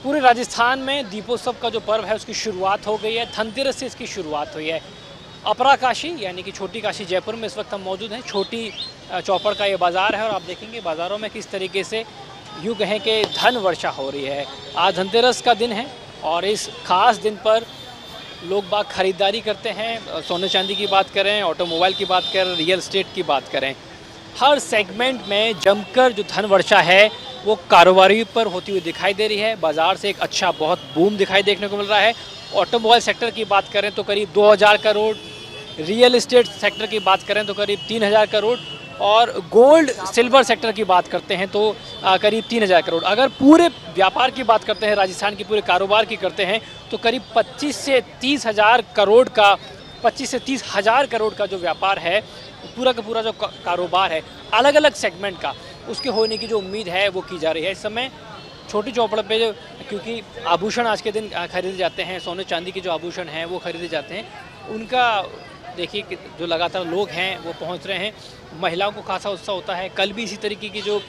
पूरे राजस्थान में दीपोत्सव का जो पर्व है उसकी शुरुआत हो गई है। धनतेरस से इसकी शुरुआत हुई है। अपरा काशी यानी कि छोटी काशी जयपुर में इस वक्त हम मौजूद हैं। छोटी चौपड़ का ये बाज़ार है और आप देखेंगे बाज़ारों में किस तरीके से यूँ कहें कि धन वर्षा हो रही है। आज धनतेरस का दिन है और इस खास दिन पर लोग बाग खरीदारी करते हैं। सोने चांदी की बात करें, ऑटोमोबाइल की बात करें, रियल एस्टेट की बात करें, हर सेगमेंट में जमकर जो धन वर्षा है वो कारोबारी पर होती हुई दिखाई दे रही है। बाज़ार से एक अच्छा बहुत बूम दिखाई देखने को मिल रहा है। ऑटोमोबाइल सेक्टर की बात करें तो करीब 2000 करोड़, रियल एस्टेट सेक्टर की बात करें तो करीब 3000 करोड़ और गोल्ड सिल्वर सेक्टर की बात करते हैं तो करीब 3000 करोड़। अगर पूरे व्यापार की बात करते हैं, राजस्थान के पूरे कारोबार की करते हैं तो करीब 25 से 30 हज़ार करोड़ का 25 से 30 हज़ार करोड़ का जो व्यापार है, पूरा का पूरा जो कारोबार है अलग अलग सेगमेंट का, उसके होने की जो उम्मीद है वो की जा रही है। इस समय छोटी चौपड़ पे जो, क्योंकि आभूषण आज के दिन खरीदे जाते हैं, सोने चांदी के जो आभूषण हैं वो खरीदे जाते हैं, उनका देखिए कि जो लगातार लोग हैं वो पहुंच रहे हैं। महिलाओं को खासा उत्साह होता है। कल भी इसी तरीके की जो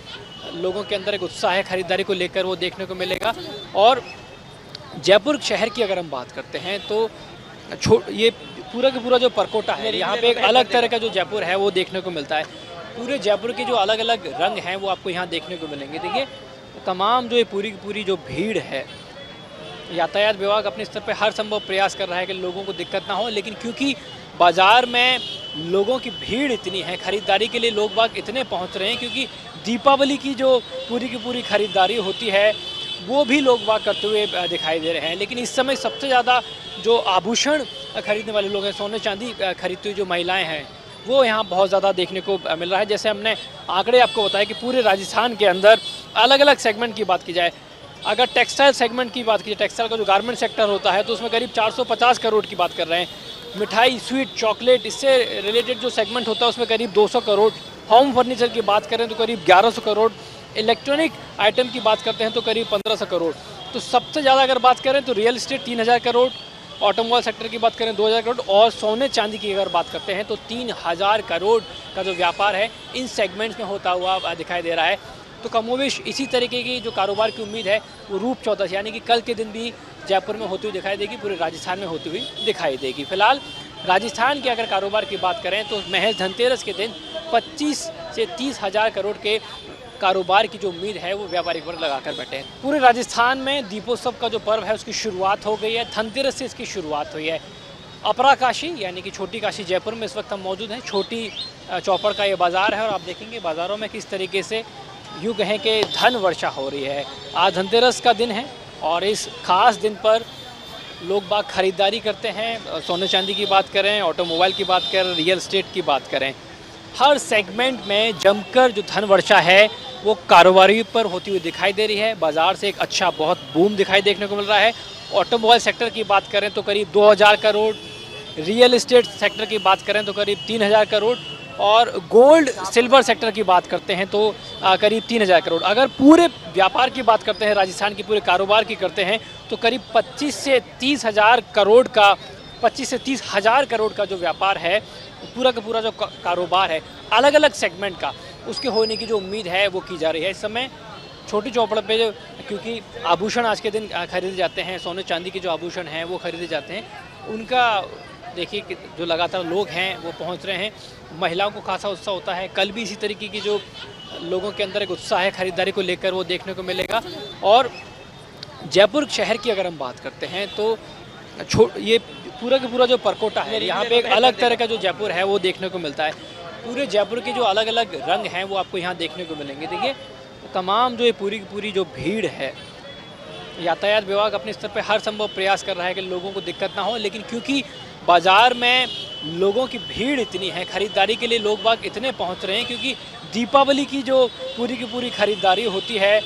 लोगों के अंदर एक उत्साह है खरीदारी को लेकर वो देखने को मिलेगा। और जयपुर शहर की अगर हम बात करते हैं तो ये पूरा का पूरा जो परकोटा है, यहाँ पे एक अलग तरह का जो जयपुर है वो देखने को मिलता है। पूरे जयपुर के जो अलग अलग रंग हैं वो आपको यहाँ देखने को मिलेंगे। देखिए तमाम जो ये पूरी की पूरी जो भीड़ है, यातायात विभाग अपने स्तर पे हर संभव प्रयास कर रहा है कि लोगों को दिक्कत ना हो, लेकिन क्योंकि बाज़ार में लोगों की भीड़ इतनी है, ख़रीदारी के लिए लोग बाग इतने पहुंच रहे हैं, क्योंकि दीपावली की जो पूरी की पूरी ख़रीदारी होती है वो भी लोग बाग करते हुए दिखाई दे रहे हैं। लेकिन इस समय सबसे ज़्यादा जो आभूषण खरीदने वाले लोग हैं, सोने चांदी खरीदती हुई जो महिलाएँ हैं, वो यहाँ बहुत ज़्यादा देखने को मिल रहा है। जैसे हमने आंकड़े आपको बताया कि पूरे राजस्थान के अंदर अलग अलग सेगमेंट की बात की जाए, अगर टेक्सटाइल सेगमेंट की बात की जाए, टेक्सटाइल का जो गारमेंट सेक्टर होता है तो उसमें करीब 450 करोड़ की बात कर रहे हैं। मिठाई, स्वीट, चॉकलेट, इससे रिलेटेड जो सेगमेंट होता है उसमें करीब 200 करोड़। होम फर्नीचर की बात करें तो करीब 1100 करोड़। इलेक्ट्रॉनिक आइटम की बात करते हैं तो करीब 1500 करोड़। तो सबसे ज़्यादा अगर बात करें तो real estate 3000 crore, automobile sector की बात करें 2000 करोड़ और सोने चांदी की अगर बात करते हैं तो 3000 करोड़ का जो व्यापार है इन सेगमेंट्स में होता हुआ दिखाई दे रहा है। तो कमोवेश इसी तरीके की जो कारोबार की उम्मीद है वो रूप चौदस यानी कि कल के दिन भी जयपुर में होती हुई दिखाई देगी, पूरे राजस्थान में होती हुई दिखाई देगी। फिलहाल राजस्थान के अगर कारोबार की बात करें तो महज धनतेरस के दिन 25 से 30 हज़ार करोड़ के कारोबार की जो उम्मीद है वो व्यापारिक वर्ग लगाकर बैठे हैं। पूरे राजस्थान में दीपोत्सव का जो पर्व है उसकी शुरुआत हो गई है। धनतेरस से इसकी शुरुआत हुई है। अपरा काशी यानी कि छोटी काशी जयपुर में इस वक्त हम मौजूद हैं। छोटी चौपड़ का ये बाज़ार है और आप देखेंगे बाज़ारों में किस तरीके से यूँ कहें कि धन वर्षा हो रही है। आज धनतेरस का दिन है और इस खास दिन पर लोग बाग खरीदारी करते हैं। सोने चांदी की बात करें, ऑटोमोबाइल की बात करें, रियल एस्टेट की बात करें, हर सेगमेंट में जमकर जो धन वर्षा है वो कारोबारी पर होती हुई दिखाई दे रही है। बाज़ार से एक अच्छा बहुत बूम दिखाई देखने को मिल रहा है। ऑटोमोबाइल सेक्टर की बात करें तो करीब 2000 करोड़, रियल एस्टेट सेक्टर की बात करें तो करीब 3000 करोड़ और गोल्ड सिल्वर सेक्टर की बात करते हैं तो करीब 3000 करोड़। अगर पूरे व्यापार की बात करते हैं, राजस्थान के पूरे कारोबार की करते हैं तो करीब 25 से 30 हज़ार करोड़ का 25 से 30 हज़ार करोड़ का जो व्यापार है, पूरा का पूरा जो कारोबार है अलग अलग सेगमेंट का, उसके होने की जो उम्मीद है वो की जा रही है। इस समय छोटी चौपड़ पे जो, क्योंकि आभूषण आज के दिन खरीदे जाते हैं, सोने चांदी के जो आभूषण हैं वो खरीदे जाते हैं, उनका देखिए कि जो लगातार लोग हैं वो पहुंच रहे हैं। महिलाओं को खासा उत्साह होता है। कल भी इसी तरीके की जो लोगों के अंदर एक उत्साह है खरीदारी को लेकर वो देखने को मिलेगा। और जयपुर शहर की अगर हम बात करते हैं तो ये पूरा का पूरा जो परकोटा है, यहाँ पे एक अलग तरह का जो जयपुर है वो देखने को मिलता है। पूरे जयपुर के जो अलग अलग रंग हैं वो आपको यहाँ देखने को मिलेंगे। देखिए तमाम जो ये पूरी की पूरी जो भीड़ है, यातायात विभाग अपने स्तर पे हर संभव प्रयास कर रहा है कि लोगों को दिक्कत ना हो, लेकिन क्योंकि बाज़ार में लोगों की भीड़ इतनी है, ख़रीदारी के लिए लोग बाग इतने पहुंच रहे हैं, क्योंकि दीपावली की जो पूरी की पूरी ख़रीदारी होती है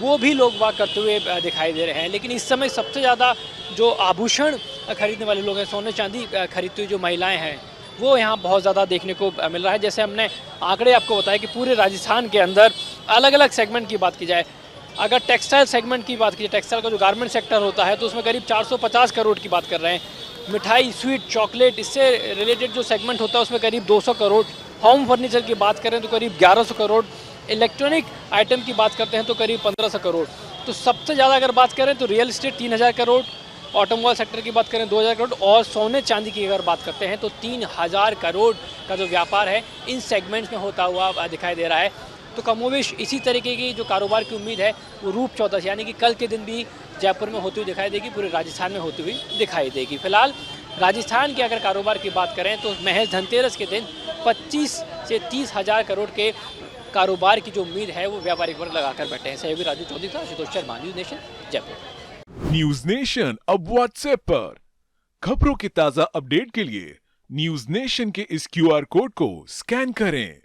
वो भी लोग बाग करते हुए दिखाई दे रहे हैं। लेकिन इस समय सबसे ज़्यादा जो आभूषण खरीदने वाले लोग हैं, सोने चांदी खरीदती हुई जो महिलाएँ हैं, वो यहाँ बहुत ज़्यादा देखने को मिल रहा है। जैसे हमने आंकड़े आपको बताया कि पूरे राजस्थान के अंदर अलग अलग सेगमेंट की बात की जाए, अगर टेक्सटाइल सेगमेंट की बात की जाए, टेक्सटाइल का जो गारमेंट सेक्टर होता है तो उसमें करीब 450 करोड़ की बात कर रहे हैं। मिठाई, स्वीट, चॉकलेट, इससे रिलेटेड जो सेगमेंट होता है उसमें करीब 200 करोड़। होम फर्नीचर की बात करें तो करीब 1100 करोड़। इलेक्ट्रॉनिक आइटम की बात करते हैं तो करीब 1500 करोड़। तो सबसे ज़्यादा अगर बात करें तो real estate 3000 crore, automobile sector की बात करें 2000 करोड़, और सोने चांदी की अगर बात करते हैं तो 3000 करोड़ का जो व्यापार है इन सेगमेंट्स में होता हुआ दिखाई दे रहा है। तो कमोवेश इसी तरीके की जो कारोबार की उम्मीद है वो रूप 14 यानी कि कल के दिन भी जयपुर में होती हुई दिखाई देगी, पूरे राजस्थान में होती हुई दिखाई देगी। फिलहाल राजस्थान के अगर कारोबार की बात करें तो महज धनतेरस के दिन 25 से 30 हज़ार करोड़ के कारोबार की जो उम्मीद है वो व्यापारिक वर्ग लगाकर बैठे हैं। सहयोगी राजू चौधरी था, Ashutosh Sharma, news nation Jaipur. News nation अब व्हाट्सएप पर खबरों के ताजा अपडेट के लिए न्यूज नेशन के इस क्यूआर कोड को स्कैन करें।